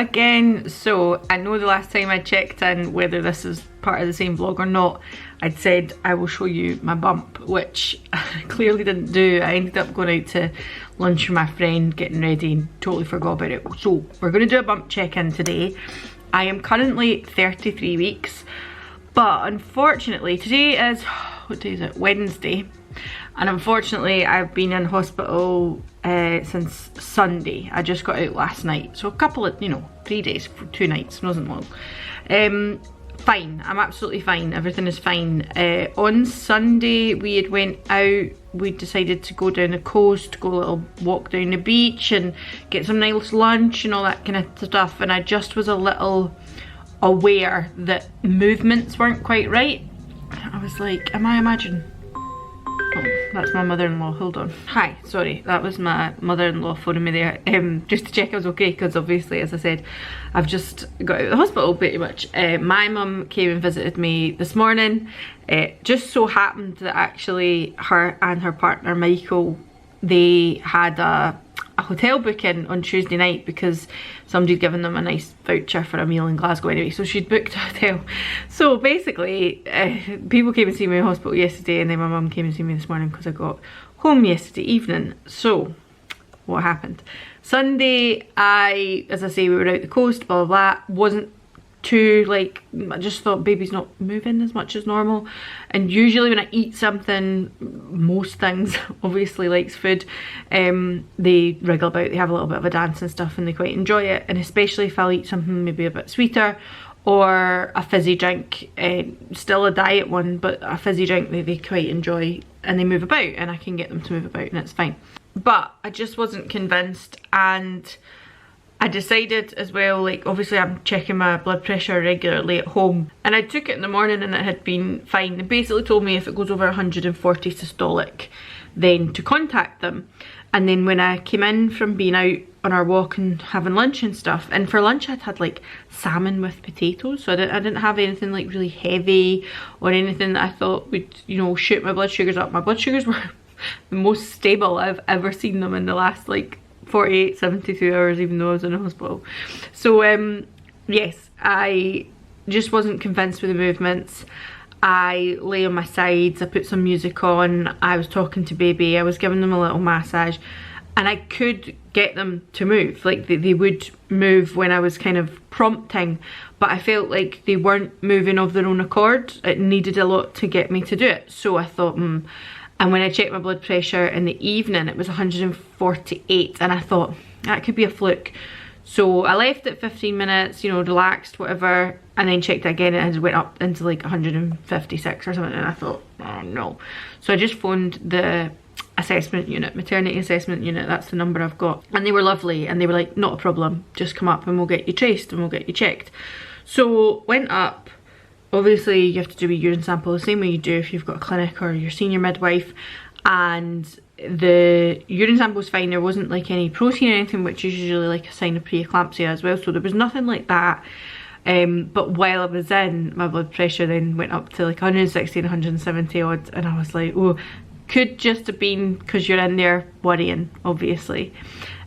again. So I know the last time I checked in, whether this is part of the same vlog or not, I'd said I will show you my bump, which I clearly didn't do. I ended up going out to lunch with my friend, getting ready, and totally forgot about it. So we're going to do a bump check-in today. I am currently 33 weeks, but unfortunately today is, what day is it? Wednesday. And unfortunately I've been in hospital since Sunday. I just got out last night, so a couple of, 3 days, 2 nights, wasn't long. Fine, I'm absolutely fine, everything is fine. On Sunday we had went out, we decided to go down the coast, go a little walk down the beach and get some nice lunch and all that kind of stuff, and I just was a little aware that movements weren't quite right. I was like, am I imagining? Oh, that's my mother-in-law, hold on. Hi, sorry, that was my mother-in-law phoning me there, just to check I was okay, because obviously, as I said, I've just got out of the hospital pretty much. My mum came and visited me this morning. It just so happened that actually her and her partner Michael, they had a hotel booking on Tuesday night because somebody'd given them a nice voucher for a meal in Glasgow anyway, so she'd booked a hotel. So basically people came and see me in hospital yesterday, and then my mum came and see me this morning because I got home yesterday evening. So what happened? Sunday, as I say, we were out the coast, blah blah blah. Wasn't too, like, I just thought baby's not moving as much as normal, and usually when I eat something, most things obviously likes food, they wriggle about, they have a little bit of a dance and stuff, and they quite enjoy it. And especially if I'll eat something maybe a bit sweeter or a fizzy drink, still a diet one, but a fizzy drink they quite enjoy, and they move about, and I can get them to move about and it's fine. But I just wasn't convinced, and I decided as well, like, obviously I'm checking my blood pressure regularly at home, and I took it in the morning and it had been fine. They basically told me if it goes over 140 systolic, then to contact them. And then when I came in from being out on our walk and having lunch and stuff, and for lunch I'd had like salmon with potatoes, so I didn't have anything like really heavy or anything that I thought would, shoot my blood sugars up. My blood sugars were the most stable I've ever seen them in the last like 48, 72 hours, even though I was in a hospital. So yes, I just wasn't convinced with the movements. I lay on my sides, I put some music on, I was talking to baby, I was giving them a little massage, and I could get them to move. Like they would move when I was kind of prompting, but I felt like they weren't moving of their own accord. It needed a lot to get me to do it. So I thought, And when I checked my blood pressure in the evening, it was 148, and I thought that could be a fluke. So I left it 15 minutes, relaxed, whatever, and then checked again, and it went up into like 156 or something, and I thought, oh no. So I just phoned the assessment unit, maternity assessment unit, that's the number I've got, and they were lovely, and they were like, not a problem, just come up and we'll get you traced and we'll get you checked. So went up. Obviously you have to do a urine sample the same way you do if you've got a clinic or your senior midwife, and the urine sample was fine. There wasn't like any protein or anything, which is usually like a sign of preeclampsia as well, so there was nothing like that. But while I was in, my blood pressure then went up to like 160 and 170 odd, and I was like, oh, could just have been because you're in there worrying, obviously.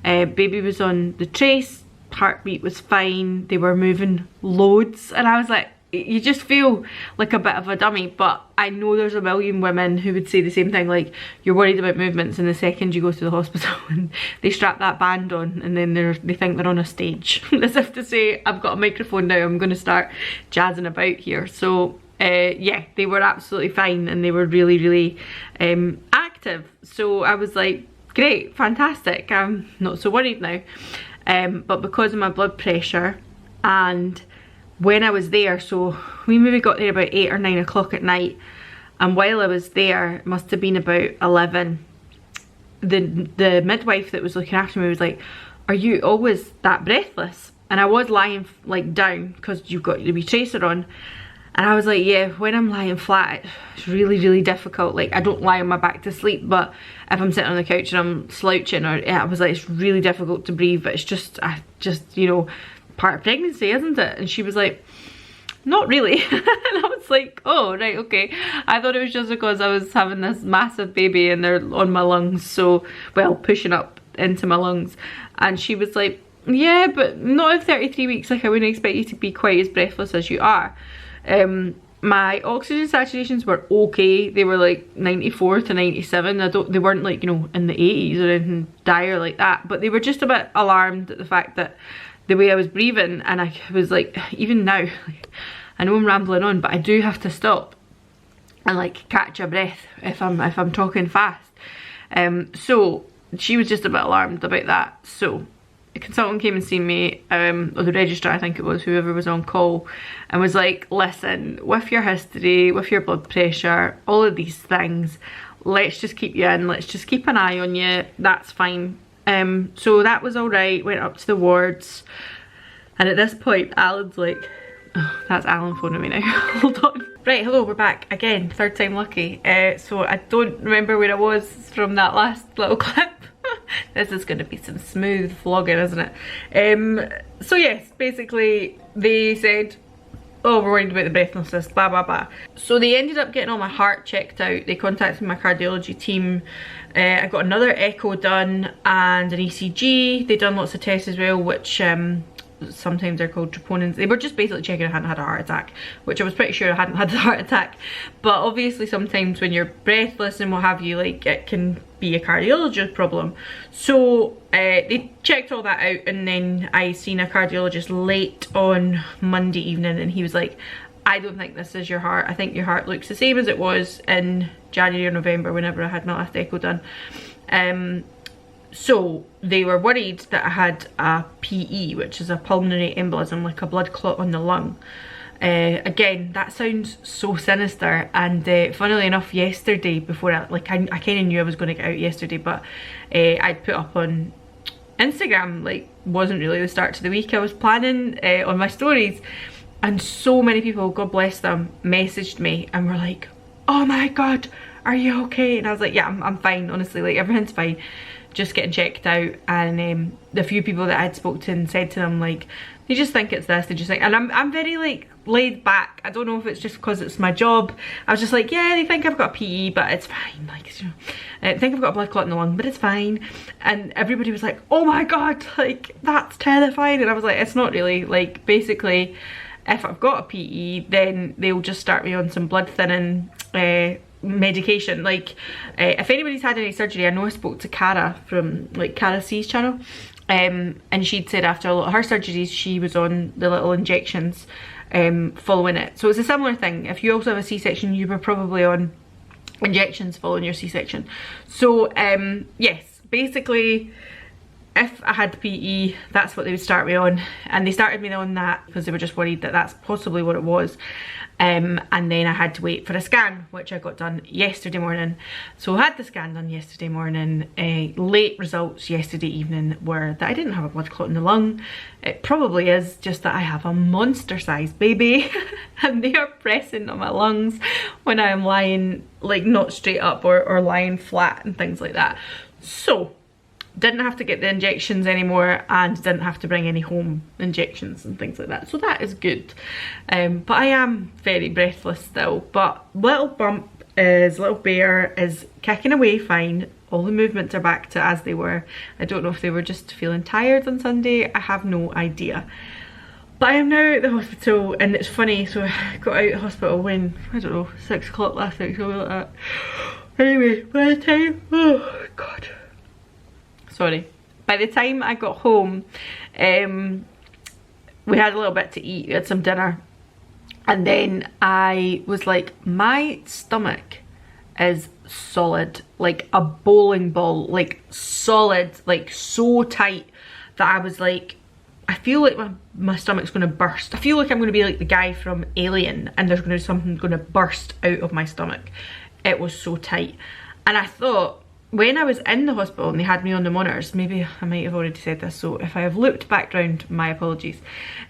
Baby was on the trace, heartbeat was fine, they were moving loads, and I was like, you just feel like a bit of a dummy. But I know there's a million women who would say the same thing, like, you're worried about movements, and the second you go to the hospital and they strap that band on, and then they think they're on a stage as if to say, I've got a microphone now, I'm going to start jazzing about here. So yeah, they were absolutely fine, and they were really, really active. So I was like, great, fantastic, I'm not so worried now. But because of my blood pressure, and when I was there, so we maybe got there about 8 or 9 o'clock at night, and while I was there, it must have been about 11, the midwife that was looking after me was like, are you always that breathless? And I was lying like down because you've got the wee tracer on, and I was like, yeah, when I'm lying flat it's really, really difficult. Like, I don't lie on my back to sleep, but if I'm sitting on the couch and I'm slouching, or I was like, it's really difficult to breathe, but it's just part of pregnancy, isn't it? And she was like, not really. And I was like, oh right, okay. I thought it was just because I was having this massive baby and they're on my lungs, so, well, pushing up into my lungs. And she was like, Yeah, but not at 33 weeks. Like, I wouldn't expect you to be quite as breathless as you are. My oxygen saturations were okay. They were like 94 to 97. They weren't like, you know, in the 80s or anything dire like that, but they were just a bit alarmed at the fact that the way I was breathing, and I was like, even now, like, I know I'm rambling on, but I do have to stop and like catch a breath if I'm talking fast. So she was just a bit alarmed about that. So a consultant came and seen me, or the registrar, I think it was, whoever was on call, and was like, listen, with your history, with your blood pressure, all of these things, let's just keep you in, let's just keep an eye on you, that's fine. So that was all right. Went up to the wards, and at this point Alan's like, oh, that's Alan phoning me now. Hold on. Right, hello, we're back again, third time lucky. So I don't remember where I was from that last little clip. This is going to be some smooth vlogging, isn't it? So yes, basically they said, oh, we're worried about the breathlessness, blah blah blah. So they ended up getting all my heart checked out. They contacted my cardiology team. I got another echo done and an ECG. They done lots of tests as well, which sometimes they're called troponins. They were just basically checking I hadn't had a heart attack, which I was pretty sure I hadn't had a heart attack. But obviously sometimes when you're breathless and what have you, like, it can be a cardiologist problem. So they checked all that out, and then I seen a cardiologist late on Monday evening, and he was like, I don't think this is your heart. I think your heart looks the same as it was in January or November whenever I had my last echo done. So they were worried that I had a PE, which is a pulmonary embolism, like a blood clot on the lung. Again, that sounds so sinister, and funnily enough, yesterday, before I kind of knew I was going to get out yesterday, but I'd put up on Instagram, like, wasn't really the start to the week I was planning, on my stories, and so many people, God bless them, messaged me and were like, oh my god, are you okay? And I was like, yeah, I'm fine, honestly, like, everything's fine, just getting checked out. And the few people that I'd spoke to and said to them, like, they just think it's this, they just think, and I'm very like laid back. I don't know if it's just because it's my job. I was just like, yeah, they think I've got a PE, but it's fine, like, you know, I think I've got a blood clot in the lung, but it's fine. And everybody was like, oh my god, like, that's terrifying. And I was like, it's not really, like, basically if I've got a PE, then they'll just start me on some blood thinning medication. Like, if anybody's had any surgery, I know I spoke to Cara from, like, Cara C's channel, and she'd said after a lot of her surgeries she was on the little injections following it. So it's a similar thing. If you also have a C-section, you were probably on injections following your C-section. So yes, basically if I had PE, that's what they would start me on, and they started me on that because they were just worried that that's possibly what it was. And then I had to wait for a scan, which I got done yesterday morning. So I had the scan done yesterday morning. Late results yesterday evening were that I didn't have a blood clot in the lung. It probably is just that I have a monster-sized baby and they are pressing on my lungs when I'm lying, like, not straight up or lying flat and things like that. So didn't have to get the injections anymore, and didn't have to bring any home injections and things like that, so that is good. But I am very breathless still. But little bear is kicking away fine. All the movements are back to as they were. I don't know if they were just feeling tired on Sunday, I have no idea. But I am now at the hospital, and it's funny, so I got out of hospital when, I don't know, 6 o'clock last night, something like that. Anyway, by the time, oh god, sorry, by the time I got home, we had a little bit to eat, we had some dinner, and then I was like, my stomach is solid, like a bowling ball, like solid, like so tight that I was like, I feel like my stomach's gonna burst. I feel like I'm gonna be like the guy from Alien and there's gonna be something gonna burst out of my stomach. It was so tight. And I thought, when I was in the hospital and they had me on the monitors, maybe I might have already said this, so if I have looped back round, my apologies.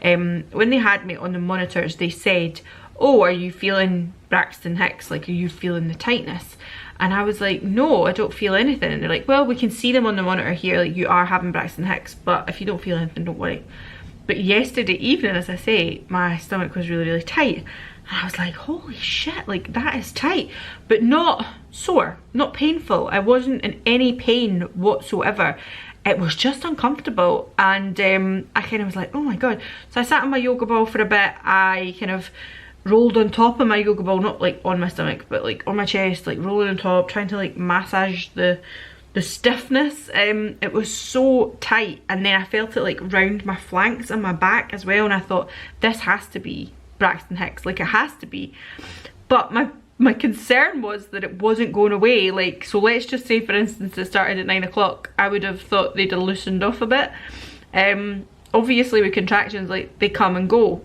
When they had me on the monitors, they said, oh, are you feeling Braxton Hicks? Like, are you feeling the tightness? And I was like, no, I don't feel anything. And they're like, well, we can see them on the monitor here, like, you are having Braxton Hicks, but if you don't feel anything, don't worry. But yesterday evening, as I say, my stomach was really, really tight. And I was like, holy shit, like, that is tight, but not sore, not painful. I wasn't in any pain whatsoever. it was just uncomfortable, and I kind of was like, oh my god. So I sat on my yoga ball for a bit. I kind of rolled on top of my yoga ball, not like on my stomach, but like on my chest, like rolling on top, trying to like massage the stiffness. It was so tight, and then I felt it like round my flanks and my back as well, and I thought, this has to be Braxton Hicks, like it has to be. But my concern was that it wasn't going away. Like, so let's just say for instance it started at 9 o'clock, I would have thought they'd have loosened off a bit. Obviously with contractions, like, they come and go,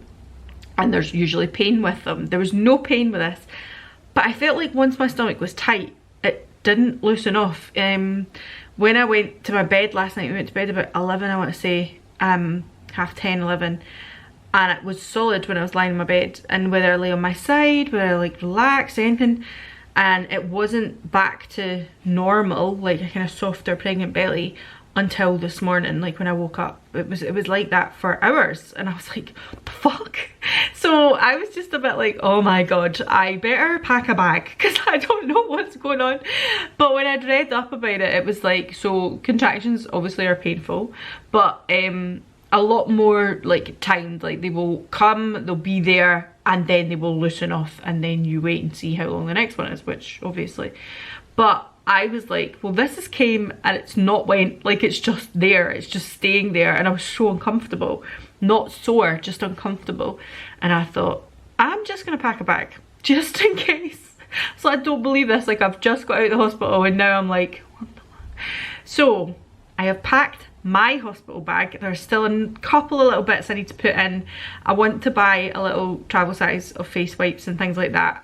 and there's usually pain with them. There was no pain with this, but I felt like once my stomach was tight, it didn't loosen off. When I went to my bed last night, we went to bed about 11, I want to say, half 10, 11, and it was solid when I was lying in my bed, and whether I lay on my side, whether I like relaxed, anything, and it wasn't back to normal, like a kind of softer pregnant belly, until this morning. Like when I woke up, it was like that for hours, and I was like, what the fuck? So I was just a bit like, oh my god, I better pack a bag, because I don't know what's going on. But when I'd read up about it, it was like, so contractions obviously are painful, but a lot more like timed. Like they will come, they'll be there, and then they will loosen off, and then you wait and see how long the next one is, which obviously. But I was like, well, this has came and it's not went, like it's just there, it's just staying there, and I was so uncomfortable. Not sore, just uncomfortable. And I thought, I'm just gonna pack a bag, just in case. So I don't believe this, like I've just got out of the hospital and now I'm like, what the fuck? So I have packed my hospital bag. There's still a couple of little bits I need to put in. I want to buy a little travel size of face wipes and things like that.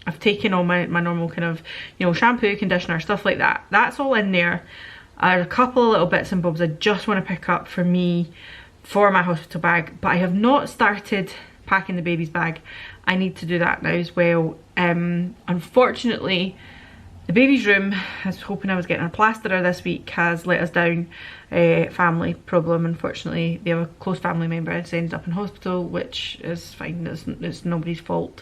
I've taken all my normal kind of, you know, shampoo, conditioner, stuff like that. That's all in there. A couple of little bits and bobs I just want to pick up for me, for my hospital bag, but I have not started packing the baby's bag. I need to do that now as well. Unfortunately, the baby's room, I was hoping I was getting a plasterer this week, has let us down. Family problem, unfortunately. They have a close family member that's ended up in hospital, which is fine, it's nobody's fault.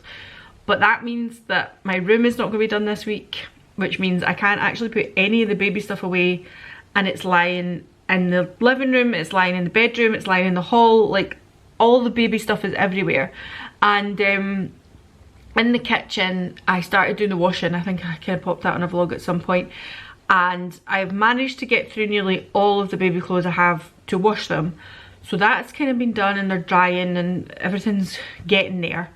But that means that my room is not going to be done this week, which means I can't actually put any of the baby stuff away, and it's lying in the living room, it's lying in the bedroom, it's lying in the hall, like all the baby stuff is everywhere. And in the kitchen, I started doing the washing. I think I kind of popped that on a vlog at some point, and I've managed to get through nearly all of the baby clothes I have to wash them. So that's kind of been done, and they're drying and everything's getting there.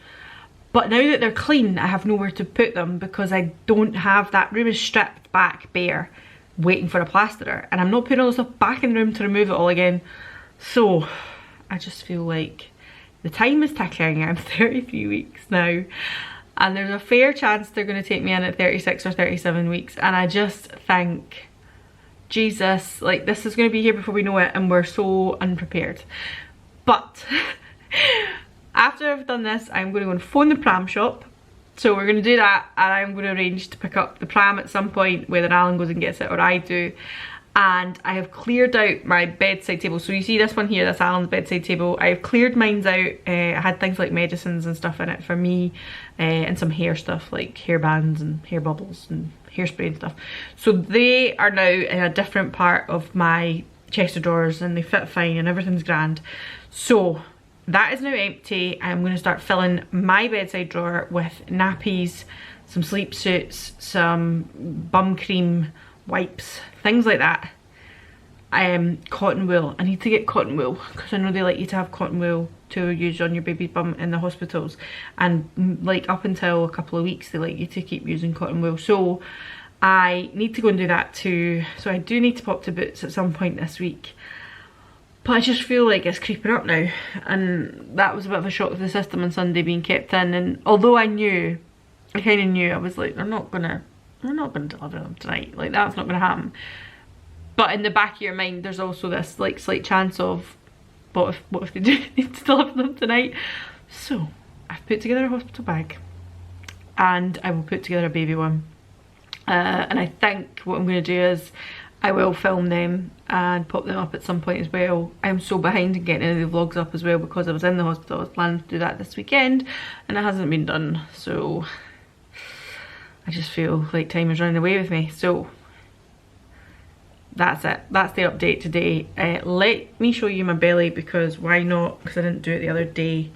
But now that they're clean, I have nowhere to put them, because I don't have, that room is stripped back bare, waiting for a plasterer, and I'm not putting all the stuff back in the room to remove it all again. So I just feel like the time is ticking. I'm 33 weeks now, and there's a fair chance they're going to take me in at 36 or 37 weeks, and I just think, Jesus, like this is going to be here before we know it, and we're so unprepared. But after I've done this, I'm going to go and phone the pram shop. So we're going to do that, and I'm going to arrange to pick up the pram at some point, whether Alan goes and gets it or I do. And I have cleared out my bedside table. So you see this one here, that's Alan's bedside table. I've cleared mine out. I had things like medicines and stuff in it for me, and some hair stuff like hair bands and hair bubbles and hairspray and stuff. So they are now in a different part of my chest of drawers, and they fit fine and everything's grand. So that is now empty. I'm going to start filling my bedside drawer with nappies, some sleep suits, some bum cream, wipes, things like that. Cotton wool. I need to get cotton wool, because I know they like you to have cotton wool to use on your baby's bum in the hospitals, and like up until a couple of weeks they like you to keep using cotton wool. So I need to go and do that too. So I do need to pop to Boots at some point this week. But I just feel like it's creeping up now, and that was a bit of a shock to the system on Sunday, being kept in. And although I kind of knew, I was like, they're not gonna deliver them tonight, like that's not gonna happen. But in the back of your mind, there's also this like slight chance of, what if they do need to deliver them tonight? So I've put together a hospital bag, and I will put together a baby one. And I think what I'm gonna do is I will film them and pop them up at some point as well. I'm so behind in getting any of the vlogs up as well, because I was in the hospital. I was planning to do that this weekend, and it hasn't been done. So I just feel like time is running away with me. So that's it. That's the update today. Let me show you my belly, because why not? Because I didn't do it the other day.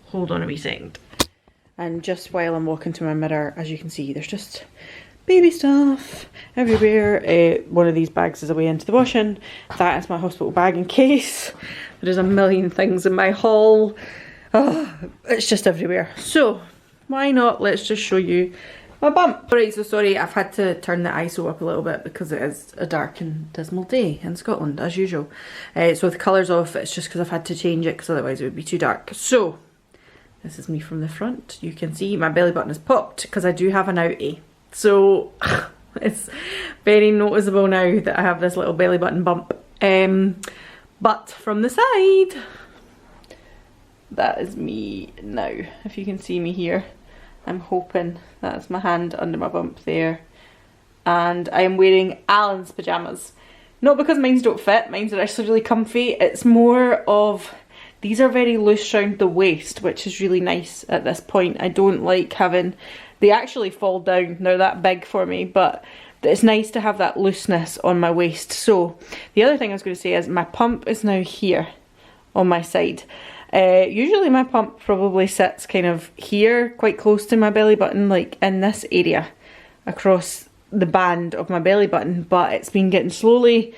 Hold on a wee second. And just while I'm walking to my mirror, as you can see, there's just baby stuff everywhere. One of these bags is away into the washing. That is my hospital bag in case there's a million things in my haul. Oh, it's just everywhere. So why not? Let's just show you my bump. Alright, so sorry, I've had to turn the ISO up a little bit because it is a dark and dismal day in Scotland, as usual. So the colour's off, it's just because I've had to change it because otherwise it would be too dark. So, this is me from the front. You can see my belly button is popped because I do have an outie. So, it's very noticeable now that I have this little belly button bump. But from the side, that is me now, if you can see me here. I'm hoping that's my hand under my bump there. And I am wearing Alan's pyjamas. Not because mine's don't fit, mine's are actually really comfy. It's more of, these are very loose around the waist, which is really nice at this point. I don't like having, they actually fall down, they're that big for me, but it's nice to have that looseness on my waist. So the other thing I was going to say is my pump is now here on my side. Usually my pump probably sits kind of here, quite close to my belly button, like in this area, across the band of my belly button, but it's been getting slowly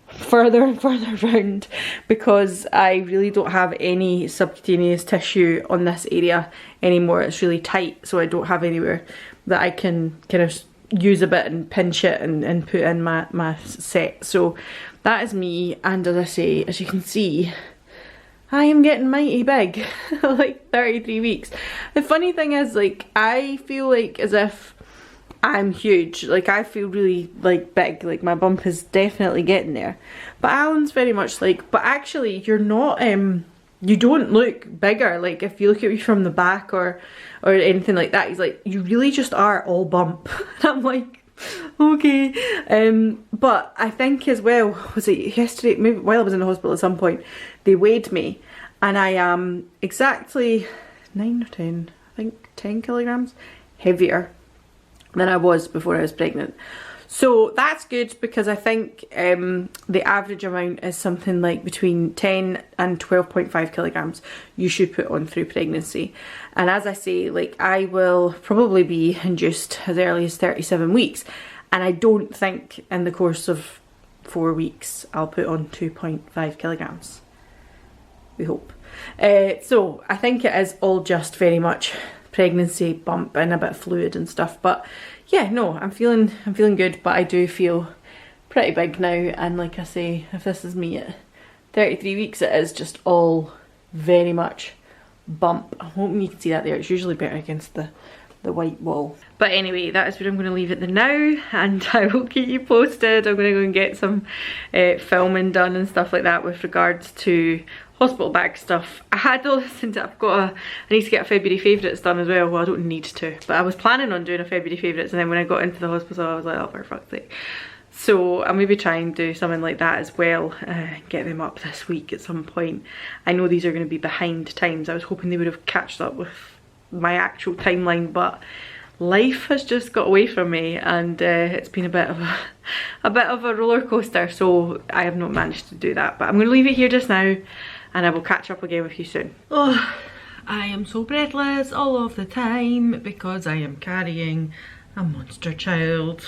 further and further round because I really don't have any subcutaneous tissue on this area anymore. It's really tight, so I don't have anywhere that I can kind of use a bit and pinch it and put in my set. So that is me, and as I say, as you can see, I am getting mighty big, like 33 weeks. The funny thing is, like, I feel like as if I'm huge. Like, I feel really, like, big. Like, my bump is definitely getting there. But Alan's very much like, but actually, you're not, you don't look bigger. Like, if you look at me from the back or anything like that, he's like, you really just are all bump. And I'm like, okay. But I think as well, was it yesterday, maybe while I was in the hospital at some point, they weighed me and I am exactly 9 or 10, I think 10 kilograms heavier than I was before I was pregnant. So that's good, because I think the average amount is something like between 10 and 12.5 kilograms you should put on through pregnancy. And as I say, like, I will probably be induced as early as 37 weeks. And I don't think in the course of 4 weeks I'll put on 2.5 kilograms. We hope. So I think it is all just very much pregnancy bump and a bit of fluid and stuff. But yeah, no, I'm feeling good, but I do feel pretty big now. And like I say, if this is me at 33 weeks, it is just all very much bump. I'm hoping you can see that there. It's usually better against the white wall. But anyway, that is where I'm going to leave it now, and I will keep you posted. I'm going to go and get some filming done and stuff like that with regards to hospital bag stuff. I had to listen to, I need to get a February favourites done as well. Well, I don't need to, but I was planning on doing a February favourites, and then when I got into the hospital I was like, oh, for fuck's sake. So I'll maybe try and do something like that as well, get them up this week at some point. I know these are going to be behind times. I was hoping they would have catched up with my actual timeline, but life has just got away from me, and it's been a bit of a roller coaster, so I have not managed to do that. But I'm going to leave it here just now, and I will catch up again with you soon. Oh, I am so breathless all of the time because I am carrying a monster child.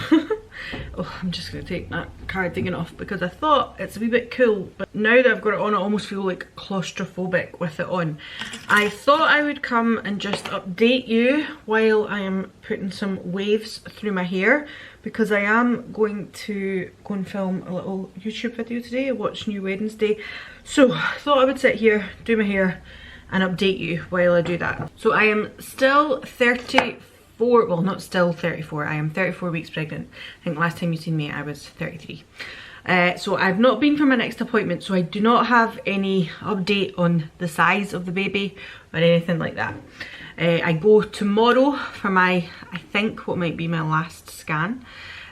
Oh, I'm just going to take that cardigan off because I thought it's a wee bit cool, but now that I've got it on, I almost feel like claustrophobic with it on. I thought I would come and just update you while I am putting some waves through my hair, because I am going to go and film a little YouTube video today, Watch New Wednesday. So I thought I would sit here, do my hair and update you while I do that. So I am still 34, well, not still 34, I am 34 weeks pregnant. I think last time you seen me I was 33. So I've not been for my next appointment, so I do not have any update on the size of the baby or anything like that. I go tomorrow for my, I think what might be my last scan,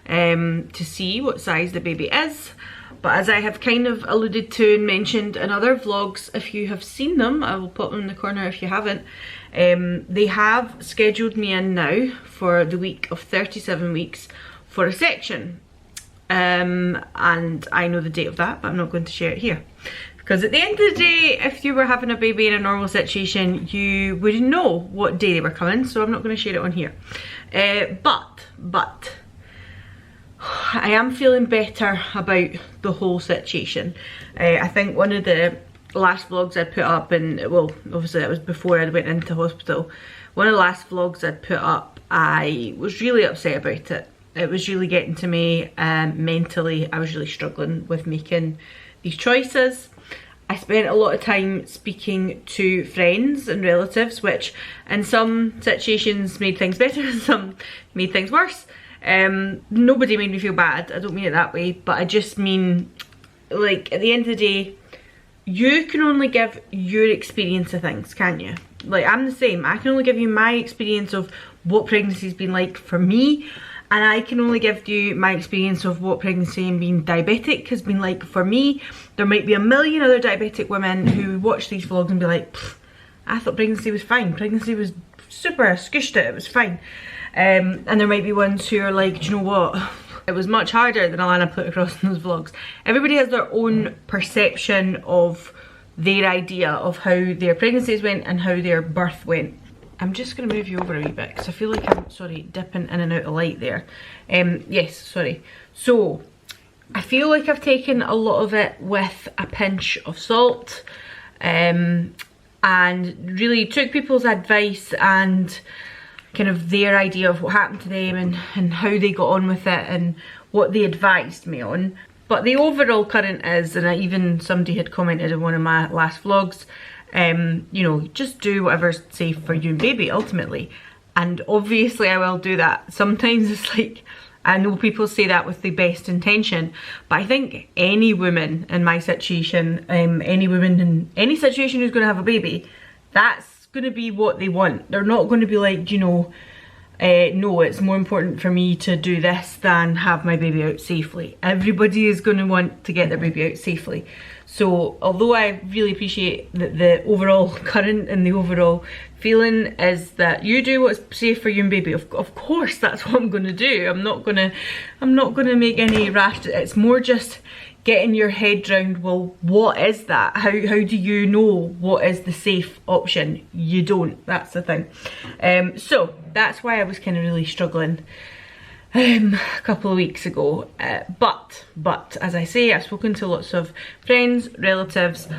to see what size the baby is. But as I have kind of alluded to and mentioned in other vlogs, if you have seen them, I will put them in the corner if you haven't. They have scheduled me in now for the week of 37 weeks for a section. and I know the date of that, but I'm not going to share it here. Because at the end of the day, if you were having a baby in a normal situation, you would know what day they were coming, so I'm not going to share it on here. But I am feeling better about the whole situation. I think one of the last vlogs I'd put up, and well, obviously that was before I went into hospital, one of the last vlogs I'd put up, I was really upset about it. It was really getting to me mentally. I was really struggling with making these choices. I spent a lot of time speaking to friends and relatives, which in some situations made things better and some made things worse. Nobody made me feel bad, I don't mean it that way, but I just mean, like, at the end of the day, you can only give your experience of things, can't you? Like, I'm the same. I can only give you my experience of what pregnancy's been like for me, and I can only give you my experience of what pregnancy and being diabetic has been like for me. There might be a million other diabetic women who watch these vlogs and be like, I thought pregnancy was fine. Pregnancy was super, I squished it was fine. And there might be ones who are like, do you know what? It was much harder than Alana put across in those vlogs. Everybody has their own perception of their idea of how their pregnancies went and how their birth went. I'm just going to move you over a wee bit because I feel like I'm, sorry, dipping in and out of light there. Yes, sorry. So, I feel like I've taken a lot of it with a pinch of salt, and really took people's advice and kind of their idea of what happened to them and how they got on with it and what they advised me on. But the overall current is, and even somebody had commented in one of my last vlogs, you know, just do whatever's safe for you and baby ultimately. And obviously I will do that. Sometimes it's like, I know people say that with the best intention, but I think any woman in my situation, any woman in any situation who's going to have a baby, that's going to be what they want. They're not going to be like, you know, no, it's more important for me to do this than have my baby out safely. Everybody is going to want to get their baby out safely. So although I really appreciate that the overall current and the overall feeling is that you do what's safe for you and baby, of course that's what I'm going to do. I'm not going to make any rash. It's more just getting your head round, well, what is that? How do you know what is the safe option? You don't, that's the thing. So that's why I was kind of really struggling a couple of weeks ago. But as I say, I've spoken to lots of friends, relatives,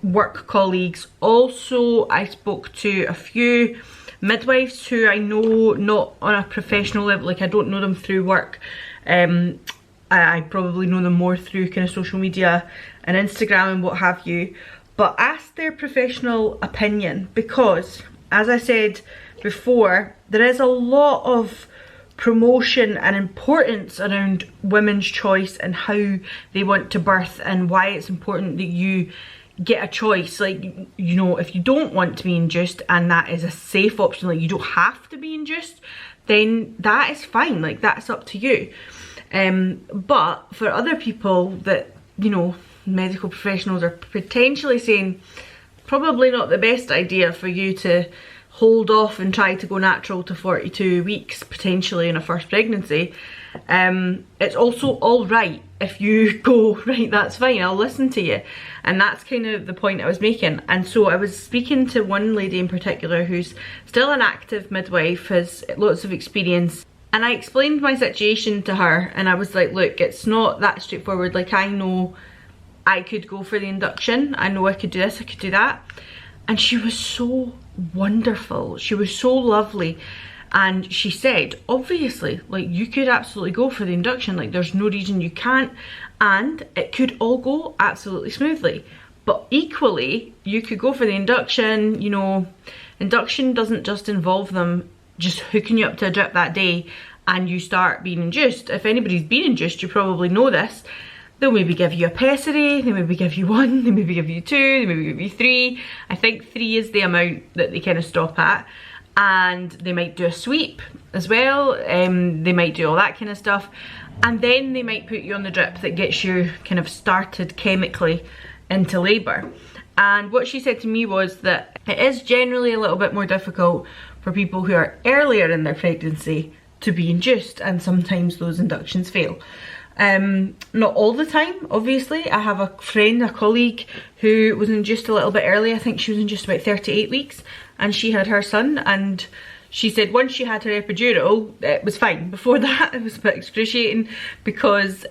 work colleagues. Also, I spoke to a few midwives who I know not on a professional level, like I don't know them through work. I probably know them more through kind of social media and Instagram and what have you, but ask their professional opinion, because as I said before, there is a lot of promotion and importance around women's choice and how they want to birth and why it's important that you get a choice. Like, you know, if you don't want to be induced and that is a safe option, like you don't have to be induced, then that is fine, like that's up to you. But for other people that, you know, medical professionals are potentially saying probably not the best idea for you to hold off and try to go natural to 42 weeks potentially in a first pregnancy, it's also all right if you go, right, that's fine, I'll listen to you. And that's kind of the point I was making. And so I was speaking to one lady in particular who's still an active midwife, has lots of experience. And I explained my situation to her and I was like, look, it's not that straightforward. Like, I know I could go for the induction. I know I could do this, I could do that. And she was so wonderful. She was so lovely. And she said, obviously, like, you could absolutely go for the induction. Like, there's no reason you can't. And it could all go absolutely smoothly. But equally, you could go for the induction. You know, induction doesn't just involve them just hooking you up to a drip that day and you start being induced. If anybody's been induced, you probably know this. They'll maybe give you a pessary, they maybe give you 1, they maybe give you 2, they maybe give you 3. I think 3 is the amount that they kind of stop at. And they might do a sweep as well. They might do all that kind of stuff. And then they might put you on the drip that gets you kind of started chemically into labour. And what she said to me was that it is generally a little bit more difficult for people who are earlier in their pregnancy to be induced, and sometimes those inductions fail. Not all the time, obviously. I have a friend, a colleague, who was induced a little bit early. I think she was induced about 38 weeks, and she had her son, and she said once she had her epidural, it was fine. Before that, it was a bit excruciating, because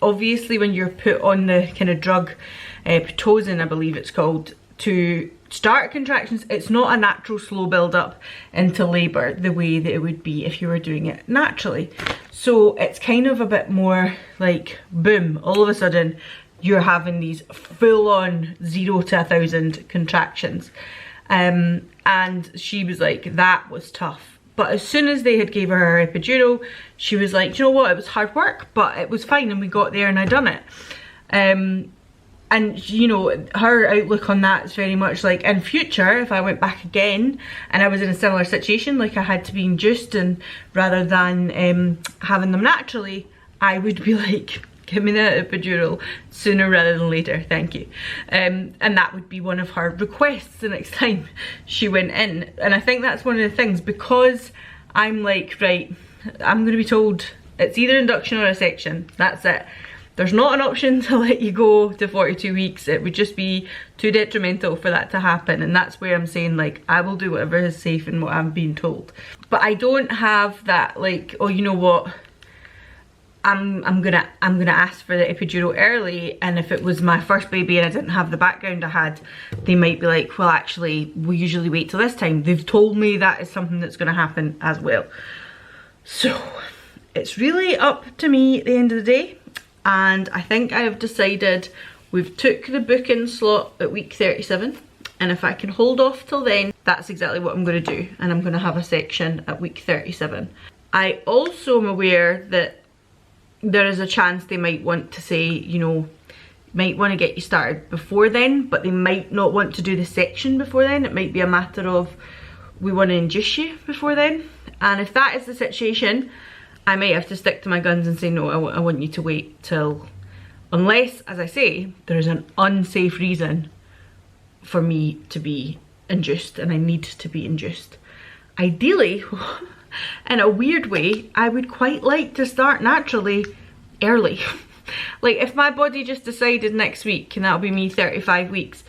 obviously when you're put on the kind of drug, Pitocin I believe it's called, to start contractions, it's not a natural slow build up into labour the way that it would be if you were doing it naturally. So it's kind of a bit more like boom, all of a sudden you're having these full on 0 to 1,000 contractions. And she was like, that was tough. But as soon as they had gave her epidural, she was like, you know what, it was hard work, but it was fine, and we got there and I done it. And you know, her outlook on that is very much like, in future, if I went back again and I was in a similar situation, like I had to be induced, and rather than having them naturally, I would be like, give me the epidural sooner rather than later, thank you. And that would be one of her requests the next time she went in. And I think that's one of the things, because I'm like, right, I'm going to be told it's either induction or a section, that's it. There's not an option to let you go to 42 weeks. It would just be too detrimental for that to happen. And that's where I'm saying, like, I will do whatever is safe and what I'm being told. But I don't have that, like, oh, you know what, I'm gonna ask for the epidural early, and if it was my first baby and I didn't have the background I had, they might be like, well, actually, we usually wait till this time. They've told me that is something that's gonna happen as well. So it's really up to me at the end of the day. And I think I have decided we've took the booking slot at week 37, and if I can hold off till then, that's exactly what I'm going to do, and I'm going to have a section at week 37. I also am aware that there is a chance they might want to say, you know, might want to get you started before then, but they might not want to do the section before then. It might be a matter of, we want to induce you before then. And if that is the situation, I might have to stick to my guns and say, no, I want you to wait till, unless, as I say, there's an unsafe reason for me to be induced, and I need to be induced. Ideally, in a weird way, I would quite like to start naturally early. Like, if my body just decided next week, and that'll be me 35 weeks,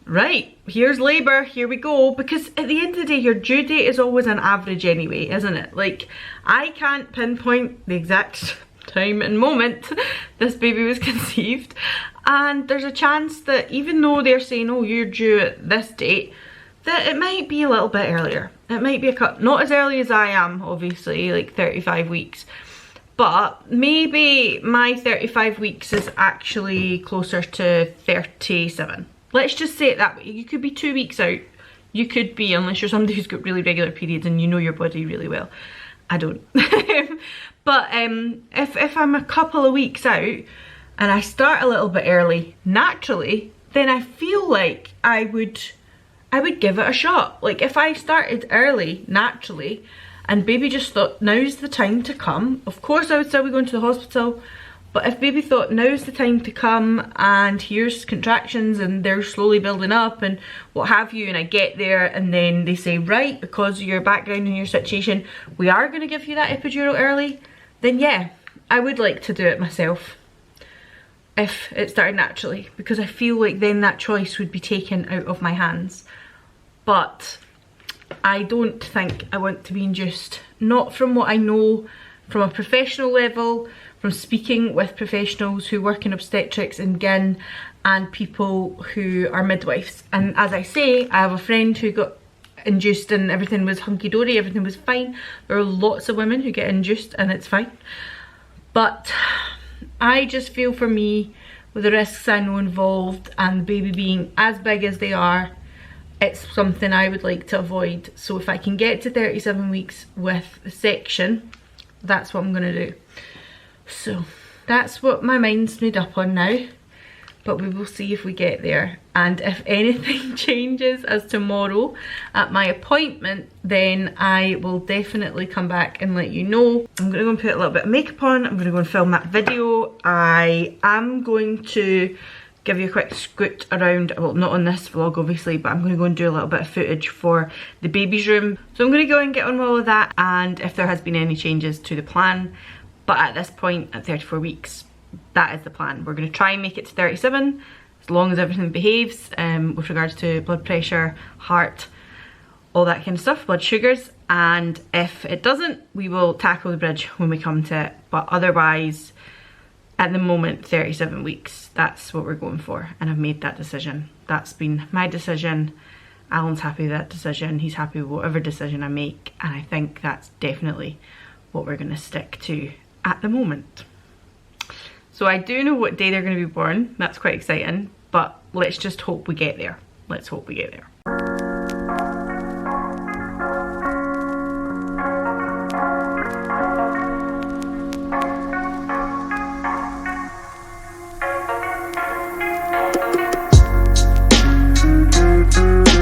right, here's labour, here we go. Because at the end of the day, your due date is always an average anyway, isn't it? Like, I can't pinpoint the exact time and moment this baby was conceived, and there's a chance that even though they're saying, oh, you're due at this date, that it might be a little bit earlier. It might be not as early as I am, obviously, like 35 weeks. But maybe my 35 weeks is actually closer to 37. Let's just say it that way. You could be 2 weeks out. You could be, unless you're somebody who's got really regular periods and you know your body really well. I don't. But if I'm a couple of weeks out and I start a little bit early naturally, then I feel like I would give it a shot. Like, if I started early naturally and baby just thought now's the time to come, of course I would still be going to the hospital. But if baby thought now's the time to come and here's contractions and they're slowly building up and what have you, and I get there and then they say, right, because of your background and your situation, we are going to give you that epidural early, then yeah, I would like to do it myself if it started naturally, because I feel like then that choice would be taken out of my hands. But I don't think I want to be induced, not from what I know from a professional level, from speaking with professionals who work in obstetrics and gyn, and people who are midwives. And as I say, I have a friend who got induced and everything was hunky-dory, everything was fine. There are lots of women who get induced and it's fine. But I just feel, for me, with the risks I know involved and the baby being as big as they are, it's something I would like to avoid. So if I can get to 37 weeks with a section, that's what I'm going to do. So that's what my mind's made up on now, but we will see if we get there. And if anything changes as tomorrow at my appointment, then I will definitely come back and let you know. I'm going to go and put a little bit of makeup on. I'm going to go and film that video. I am going to give you a quick scoot around, well, not on this vlog obviously, but I'm going to go and do a little bit of footage for the baby's room. So I'm going to go and get on with all of that, and if there has been any changes to the plan, But at this point, at 34 weeks, that is the plan. We're going to try and make it to 37 as long as everything behaves with regards to blood pressure, heart, all that kind of stuff, blood sugars. And if it doesn't, we will tackle the bridge when we come to it. But otherwise, at the moment, 37 weeks, that's what we're going for. And I've made that decision. That's been my decision. Alan's happy with that decision. He's happy with whatever decision I make. And I think that's definitely what we're going to stick to at the moment. So I do know what day they're going to be born. That's quite exciting. But let's just hope we get there. Let's hope we get there.